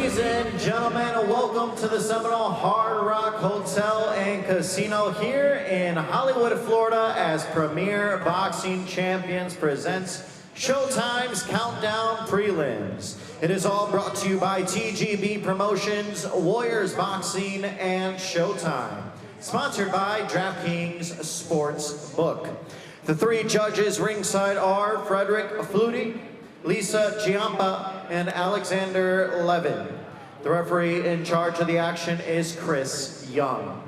Ladies and gentlemen, welcome to the Seminole Hard Rock Hotel and Casino here in Hollywood, Florida, as Premier Boxing Champions presents Showtime's Countdown Prelims. It is all brought to you by TGB Promotions, Warriors Boxing, and Showtime. Sponsored by DraftKings Sportsbook. The three judges ringside are Frederick Flutie, Lisa Giampa, and Alexander Levin. The referee in charge of the action is Chris Young.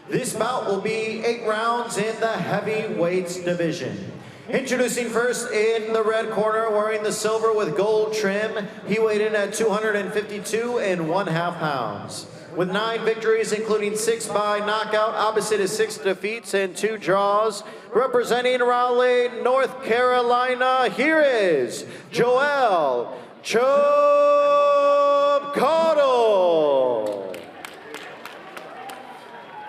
This bout will be 8 rounds in the heavyweights division. Introducing first in the red corner, wearing the silver with gold trim, he weighed in at 252 1/2 pounds. With 9 victories, including 6 by knockout, opposite is 6 defeats and 2 draws. Representing Raleigh, North Carolina, here is Joel Czerkaszyn.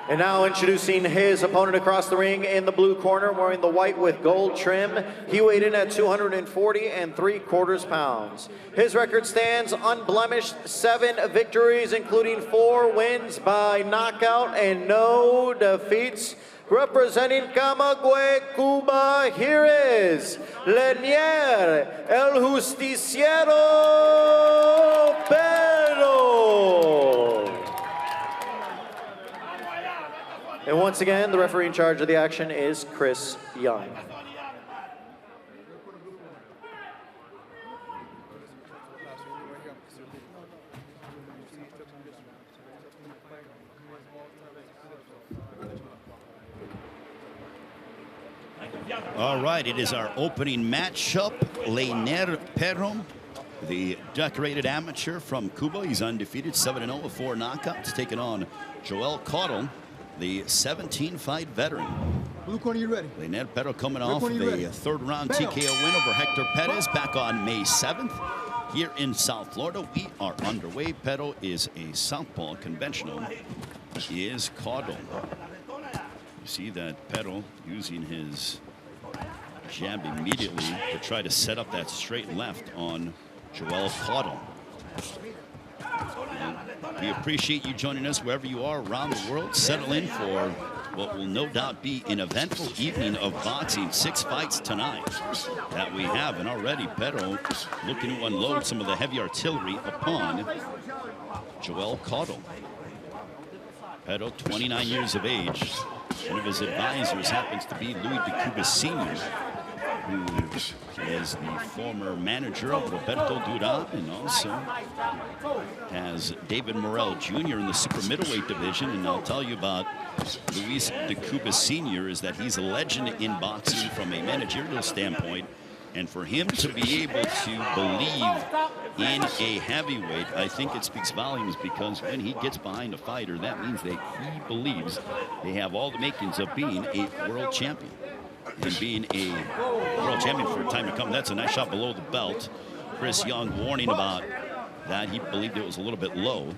And now introducing his opponent across the ring in the blue corner, wearing the white with gold trim. He weighed in at 240 3/4 pounds. His record stands unblemished, 7 victories, including 4 wins by knockout and no defeats. Representing Camagüey, Cuba, here is Lenier El Justiciero Pero. And once again, the referee in charge of the action is Chris Young. All right, it is our opening matchup. Lenier Pero, the decorated amateur from Cuba. He's undefeated, 7-0 with 4 knockouts, taking on Joel Czerkaszyn, the 17-fight veteran. Blue corner, you ready? Lenier Pero coming off of a 3rd-round TKO win over Hector Perez back on May 7th. Here in South Florida, we are underway. Pero is a southpaw, conventional. He is Czerkaszyn. You see that Pero using his jab immediately to try to set up that straight left on Joel Czerkaszyn. We appreciate you joining us wherever you are around the world. Settle in for what will no doubt be an eventful evening of boxing. 6 fights tonight that we have, and already Pero looking to unload some of the heavy artillery upon Joel Czerkaszyn. Pero, 29 years of age. One of his advisors happens to be Louis de Cuba Sr., who is the former manager of Roberto Duran, and also has David Morrell Jr. in the super middleweight division. And I'll tell you about Luis de Cuba Sr. is that he's a legend in boxing from a managerial standpoint. And for him to be able to believe in a heavyweight, I think it speaks volumes, because when he gets behind a fighter, that means that he believes they have all the makings of being a world champion. And being a world champion for a time to come, that's a nice shot below the belt. Chris Young warning about that. He believed it was a little bit low.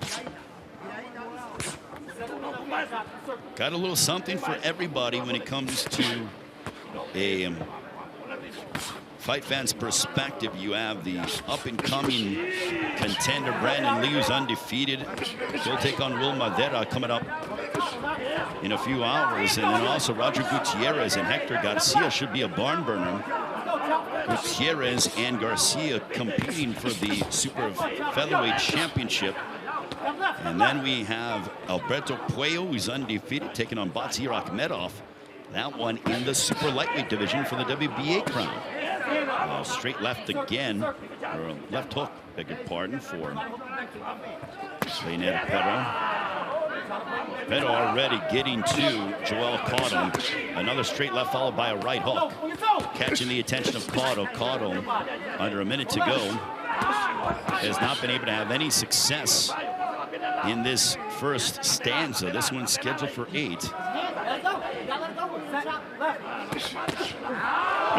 Got a little something for everybody when it comes to a fight fans' perspective. You have the up-and-coming contender Brandon Lee, who's undefeated. He'll take on Will Madera coming up in a few hours. And then also Roger Gutierrez and Hector Garcia should be a barn burner. Gutierrez and Garcia competing for the super featherweight championship. And then we have Alberto Puello, who's undefeated, taking on Batsir Akhmedov. That one in the super lightweight division for the WBA crown. Straight left again, or left hook, beg your pardon, for Lenier Pero. Pero already getting to Joel Czerkaszyn. Another straight left followed by a right hook. Catching the attention of Czerkaszyn. Czerkaszyn, under a minute to go, has not been able to have any success in this first stanza. This one's scheduled for 8.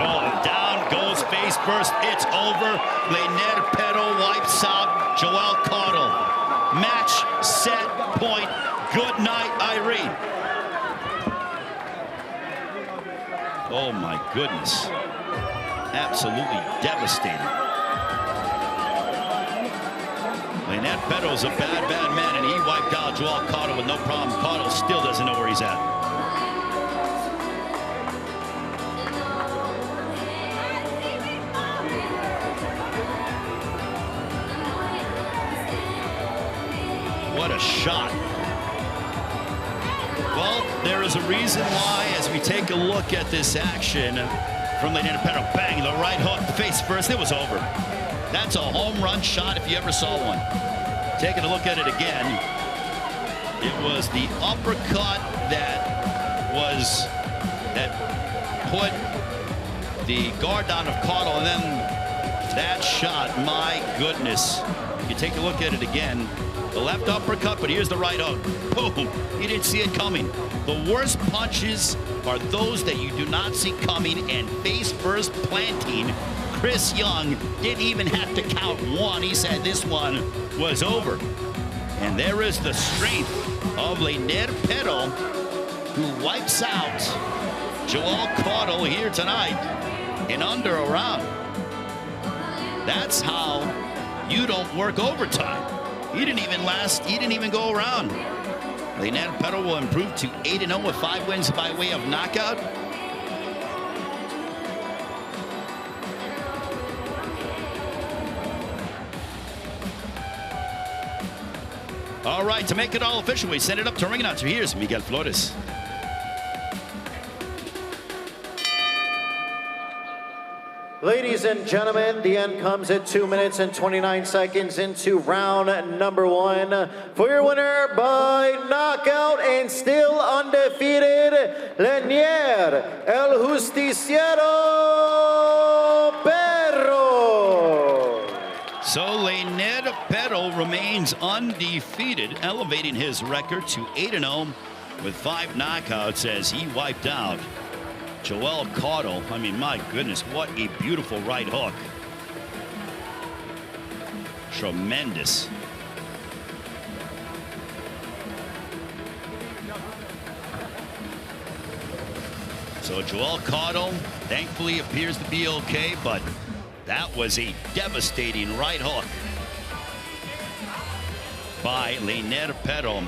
Oh, down goes face first. It's over. Lenier Pero wipes out Joel Czerkaszyn. Match, set, point. Good night, Irene. Oh, my goodness. Absolutely devastating. Lynette Pettow's a bad, bad man, and he wiped out Joel Cotto with no problem. Cotto still doesn't know where he's at. What a shot. Well, there is a reason why, as we take a look at this action from Lynette Pettow, bang, the right hook, face first, it was over. That's a home run shot if you ever saw one. Taking a look at it again, it was the uppercut that put the guard down of Cotto, and then that shot, my goodness. You take a look at it again, the left uppercut, but here's the right hook. Boom, you didn't see it coming. The worst punches are those that you do not see coming, and face first planting. Chris Young didn't even have to count one. He said this one was over. And there is the strength of Lynette Pettow, who wipes out Joel Cotto here tonight in under a round. That's how you don't work overtime. He didn't even last. He didn't even go around. Lynette Pettow will improve to 8-0 with 5 wins by way of knockout. All right, to make it all official, we send it up to ring announcer. Here's Miguel Flores. Ladies and gentlemen, the end comes at 2 minutes and 29 seconds into round number 1. For your winner by knockout and still undefeated, Lenier El Justiciero Perro. So Lynette Pettow remains undefeated, elevating his record to 8-0 with 5 knockouts as he wiped out Joel Cotto. I mean, my goodness, what a beautiful right hook. Tremendous. So Joel Cotto thankfully appears to be okay, but that was a devastating right hook by Lynette Pettow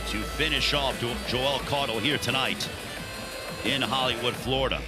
to finish off Joel Cotto here tonight in Hollywood, Florida.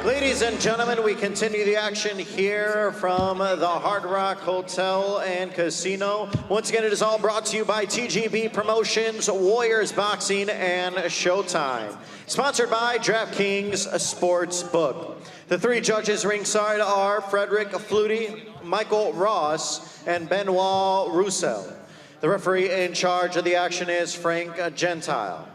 Ladies and gentlemen, we continue the action here from the Hard Rock Hotel and Casino. Once again, it is all brought to you by TGB Promotions, Warriors Boxing, and Showtime. Sponsored by DraftKings Sportsbook. The three judges ringside are Frederick Flutie, Michael Ross, and Benoit Roussel. The referee in charge of the action is Frank Gentile.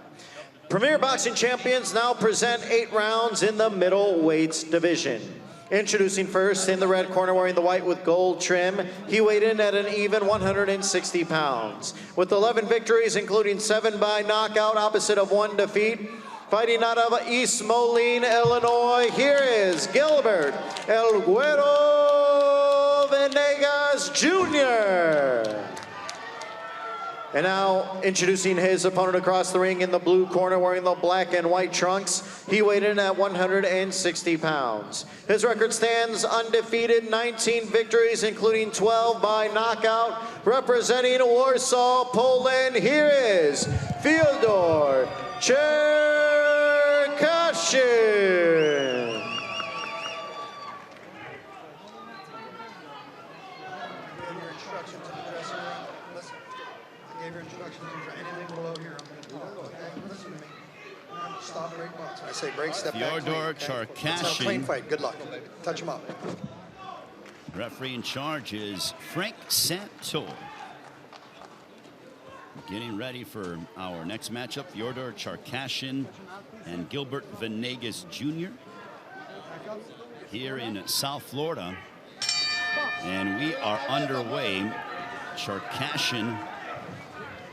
Premier Boxing Champions now present 8 rounds in the middleweight division. Introducing first in the red corner, wearing the white with gold trim, he weighed in at an even 160 pounds. With 11 victories, including 7 by knockout, opposite of 1 defeat, fighting out of East Moline, Illinois, here is Gilbert El Güero Venegas Jr. And now introducing his opponent across the ring in the blue corner, wearing the black and white trunks. He weighed in at 160 pounds. His record stands undefeated, 19 victories, including 12 by knockout. Representing Warsaw, Poland, here is Fiodor Czerkaszyn. Stop, break, box. I say break, step back. Fiodor Clean Czerkaszyn. fight. Good luck. Touch him up. Referee in charge is Frank Santor. Getting ready for our next matchup, Fiodor Czerkaszyn and Gilbert Venegas Jr. here in South Florida. And we are underway. Czerkaszyn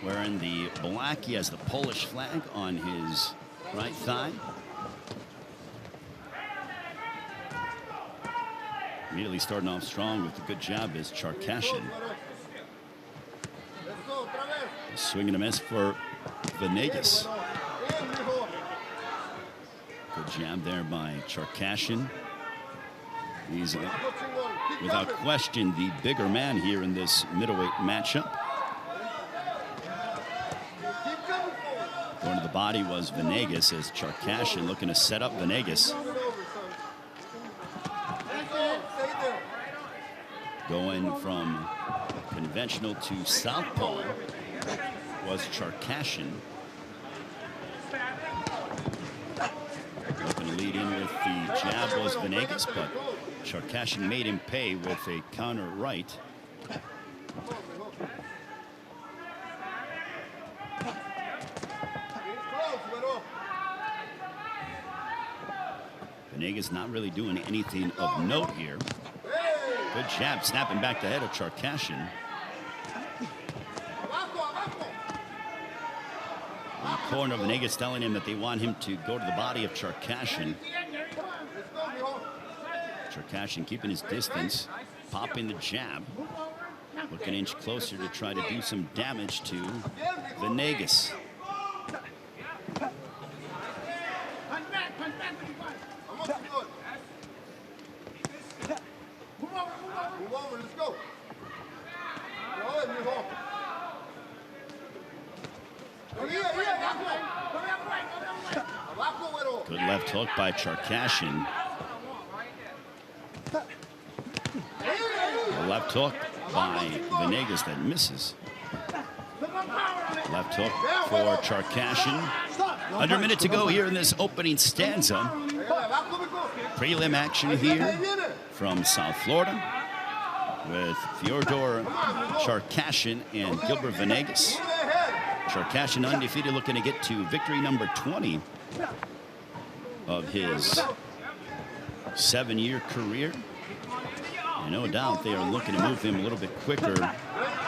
wearing the black. He has the Polish flag on his right thigh. Immediately starting off strong with a good jab is Czerkaszyn. Swing and a miss for Venegas. Good jab there by Czerkaszyn. He's without question the bigger man here in this middleweight matchup. Going to the body was Venegas, as Czerkaszyn looking to set up Venegas. Going from conventional to southpaw was Czerkaszyn. Looking to lead in with the jab was Venegas, but Czerkaszyn made him pay with a counter right. Venegas not really doing anything of note here. Good jab, snapping back the head of Czerkaszyn. In the corner, Venegas telling him that they want him to go to the body of Czerkaszyn. Czerkaszyn keeping his distance, popping the jab. Looking an inch closer to try to do some damage to Venegas. Good left hook by Czerkaszyn. A left hook by Venegas that misses. Left hook for Czerkaszyn. Under a minute to go here in this opening stanza. Prelim action here from South Florida with Fiodor Czerkaszyn and Gilbert Venegas. Czerkaszyn undefeated, looking to get to victory number 20 of his 7-year career. And no doubt they are looking to move him a little bit quicker.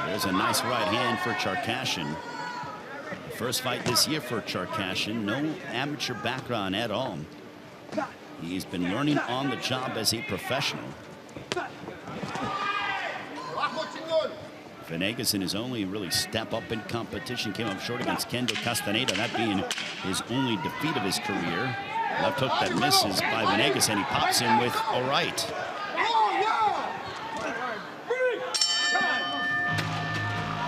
There's a nice right hand for Czerkaszyn. The first fight this year for Czerkaszyn, no amateur background at all. He's been learning on the job as a professional. Venegas in his only really step up in competition came up short against Kendo Castaneda, that being his only defeat of his career. Left hook that misses by Venegas, and he pops in with a right.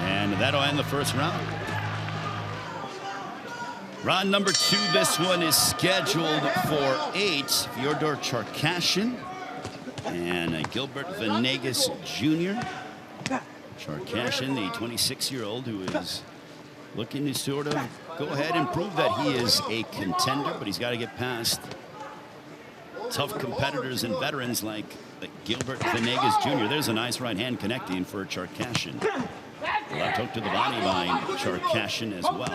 And that'll end the first round. Round number 2, this one is scheduled for 8. Fiodor Czerkaszyn and Gilbert Venegas Jr. Czerkaszyn, the 26-year-old who is looking to sort of go ahead and prove that he is a contender, but he's got to get past tough competitors and veterans like Gilbert Venegas Jr. There's a nice right hand connecting for Czerkaszyn. Left hook to the body by Czerkaszyn as well.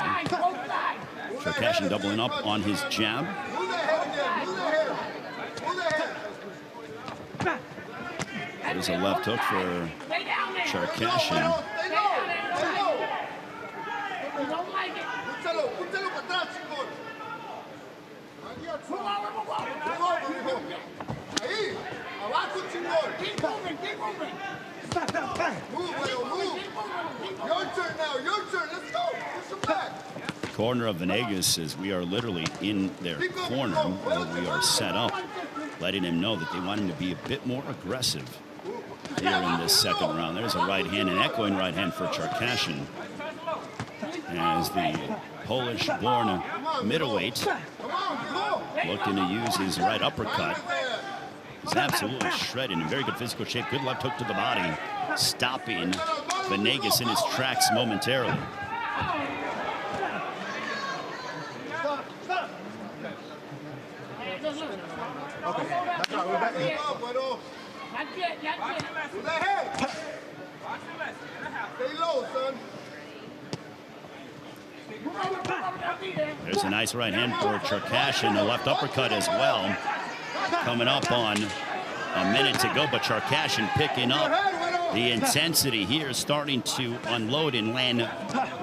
Czerkaszyn doubling up on his jab. There's a left hook for Czerkaszyn. Keep moving. Move. Your turn now. Your turn. Let's go. Push him back. Corner of Venegas as we are literally in their corner where we are set up, letting him know that they want him to be a bit more aggressive here in this second round. There's a right hand, an echoing right hand for Czerkaszyn, as the Polish-born middleweight looking to use his right uppercut. He's absolutely shredded, in very good physical shape. Good left hook to the body, stopping Venegas in his tracks momentarily. Stay low, son. There's a nice right hand for Czerkaszyn, a left uppercut as well. Coming up on a minute to go, but Czerkaszyn picking up the intensity here, starting to unload and land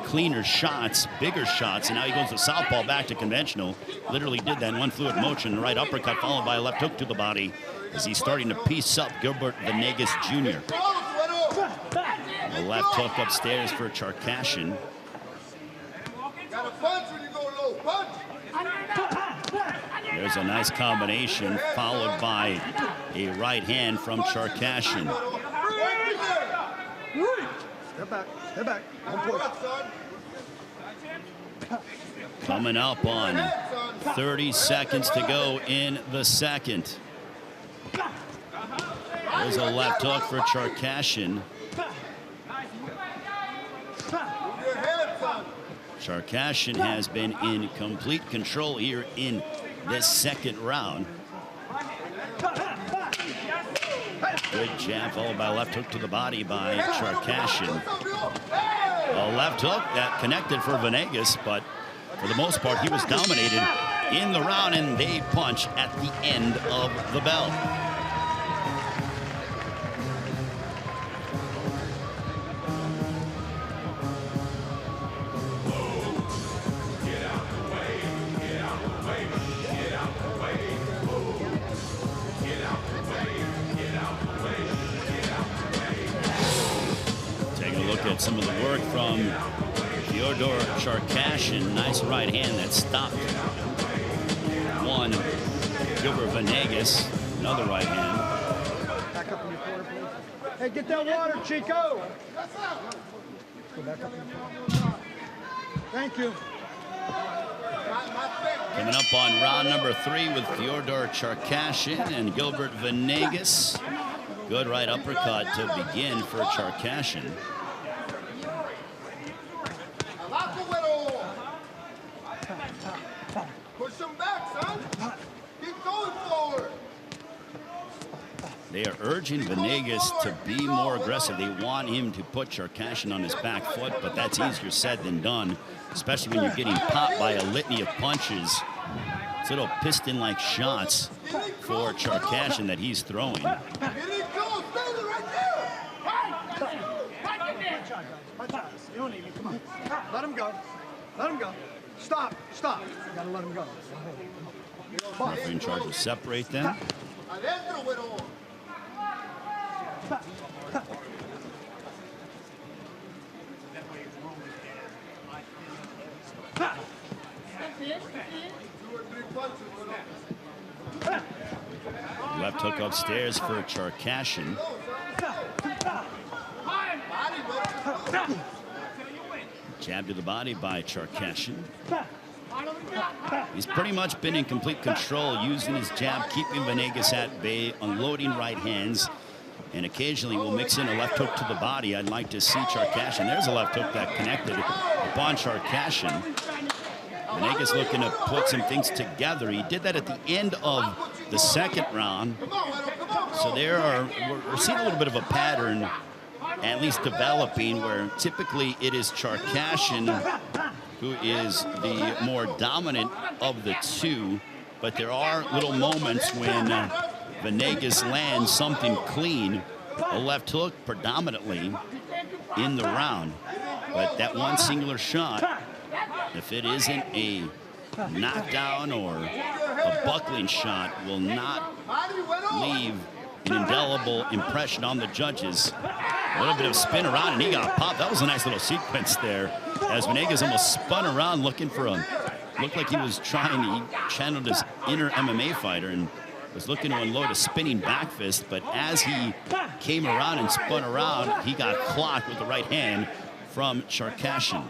cleaner shots, bigger shots, and now he goes to southpaw back to conventional. Literally did that in one fluid motion, right uppercut followed by a left hook to the body as he's starting to piece up Gilbert Venegas Jr. A left hook upstairs for Czerkaszyn. Gotta punch when you go low. Punch. There's a nice combination followed by a right hand from Czerkaszyn. Step back. One push. Coming up on 30 seconds to go in the second. There's a left hook for Czerkaszyn. Czerkaszyn has been in complete control here in this second round. Good jab followed by a left hook to the body by Czerkaszyn. A left hook that connected for Venegas, but for the most part he was dominated in the round, and they punch at the end of the bell. At some of the work from Fiodor Czerkaszyn. Nice right hand that stopped one. Gilbert Venegas, another right hand. Back up in your corner, please. Hey, get that water, Chico. Go back up in your corner. Thank you. Coming up on round number 3 with Fiodor Czerkaszyn and Gilbert Venegas. Good right uppercut to begin for Czerkaszyn. Push him back, son. Keep going forward. They are urging Venegas to be more aggressive. They want him to put Czerkaszyn on his back foot, but that's easier said than done, especially when you're getting popped by a litany of punches. It's little piston-like shots for Czerkaszyn that he's throwing. Here he goes. Stay right there. You don't need me. Come on. Let him go. Let him go. Stop. You gotta let him go. Referee in charge will separate them. Adentro, güero. Left hook upstairs for Czerkaszyn. Jab to the body by Czerkaszyn. He's pretty much been in complete control, using his jab, keeping Venegas at bay, unloading right hands, and occasionally will mix in a left hook to the body. I'd like to see Czerkaszyn. There's a left hook that connected upon Czerkaszyn. Venegas looking to put some things together. He did that at the end of the second round. So we're seeing a little bit of a pattern, at least developing, where typically it is Czerkaszyn who is the more dominant of the two. But there are little moments when Venegas lands something clean, a left hook predominantly in the round. But that one singular shot, if it isn't a knockdown or a buckling shot, will not leave an indelible impression on the judges. A little bit of spin around, and he got popped. That was a nice little sequence there, as Venegas almost spun around looking for him. Looked like he was trying, he channeled his inner MMA fighter and was looking to unload a spinning back fist, but as he came around and spun around, he got clocked with the right hand from Czerkaszyn.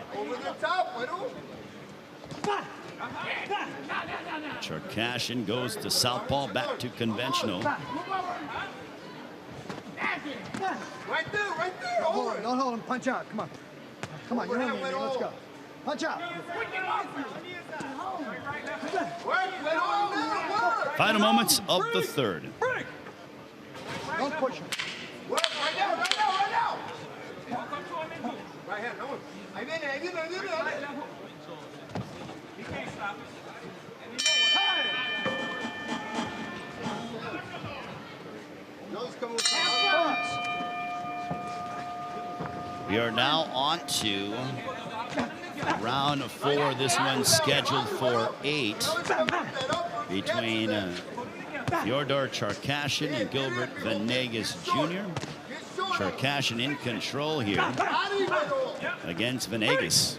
Czerkaszyn goes to southpaw, back to conventional. Right there, over it. Don't hold him, punch out, come on. Come on, you're in there, let's go. Punch out. Final moments of the third. Don't push him. Right now. Right hand, no. Ahí viene. He can't stop it. We are now on to round 4. This one's scheduled for 8 between Fiodor Czerkaszyn and Gilbert Venegas Jr. Czerkaszyn in control here against Venegas.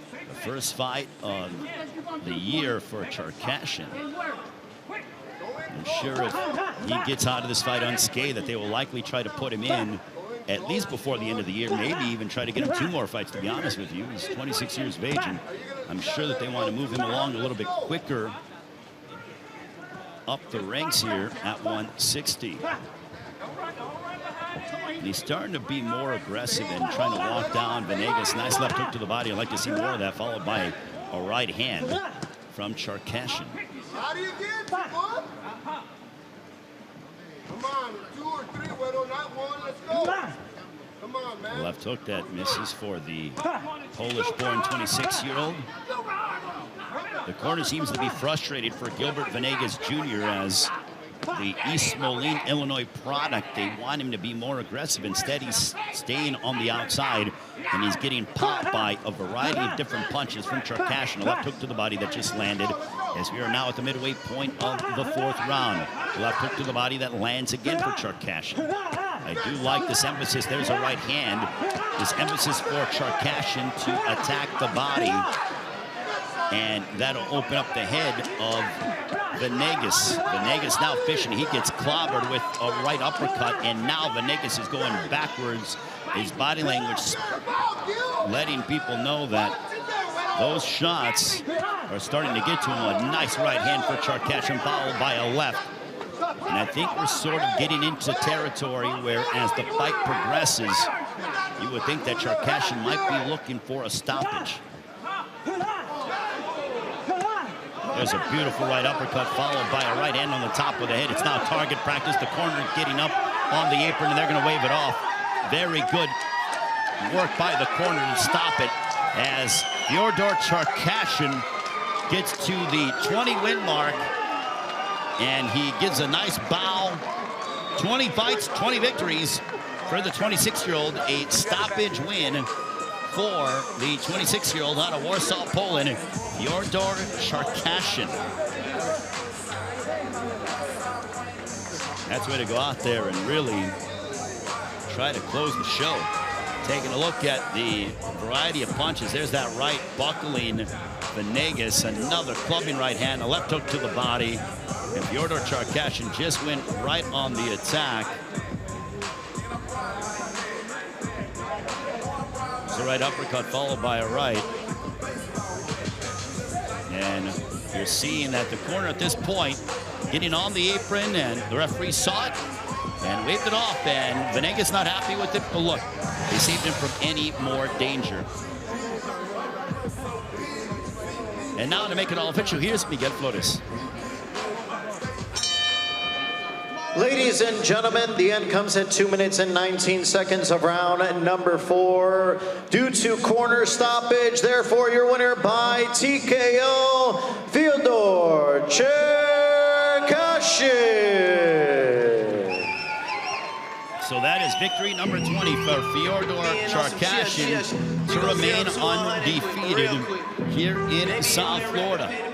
The first fight of the year for Czerkaszyn. I'm sure if he gets out of this fight unscathed, that they will likely try to put him in at least before the end of the year, maybe even try to get him 2 more fights, to be honest with you. He's 26 years of age, and I'm sure that they want to move him along a little bit quicker up the ranks here at 160. And he's starting to be more aggressive and trying to walk down Venegas. Nice left hook to the body. I'd like to see more of that, followed by a right hand from Czerkaszyn. How do you get, boy? Come on, 2 or 3, Widow, not 1. Let's go. Come on, man. Left hook that misses for the Polish-born 26-year-old. The corner seems to be frustrated for Gilbert Venegas Jr. as the East Moline, Illinois product. They want him to be more aggressive. Instead, he's staying on the outside, and he's getting popped by a variety of different punches from Czerkaszyn. A left hook to the body that just landed, as we are now at the midway point of the 4th round. A left hook to the body that lands again for Czerkaszyn. I do like this emphasis. There's a right hand. This emphasis for Czerkaszyn to attack the body, and that'll open up the head of Venegas. Venegas now fishing. He gets clobbered with a right uppercut, and now Venegas is going backwards. His body language letting people know that those shots are starting to get to him. A nice right hand for Czerkaszyn, followed by a left. And I think we're sort of getting into territory where, as the fight progresses, you would think that Czerkaszyn might be looking for a stoppage. There's a beautiful right uppercut, followed by a right hand on the top of the head. It's now target practice. The corner getting up on the apron, and they're going to wave it off. Very good work by the corner to stop it, as Fiodor Czerkaszyn gets to the 20-win mark, and he gives a nice bow. 20 fights, 20 victories for the 26-year-old. A stoppage win for the 26-year-old out of Warsaw, Poland, Fiodor Czerkaszyn. That's the way to go out there and really try to close the show. Taking a look at the variety of punches. There's that right buckling Venegas, another clubbing right hand, a left hook to the body, and Fiodor Czerkaszyn just went right on the attack. It's a right uppercut followed by a right. And you're seeing that the corner at this point getting on the apron, and the referee saw it and waved it off, and Venegas not happy with it, but look, they saved him from any more danger. And now to make it all official, here's Miguel Flores. Ladies and gentlemen, the end comes at 2 minutes and 19 seconds of round number 4. Due to corner stoppage, therefore your winner by TKO, Fiodor Czerkaszyn. So that is victory number 20 for Fiodor Czerkaszyn to remain undefeated here in South Florida.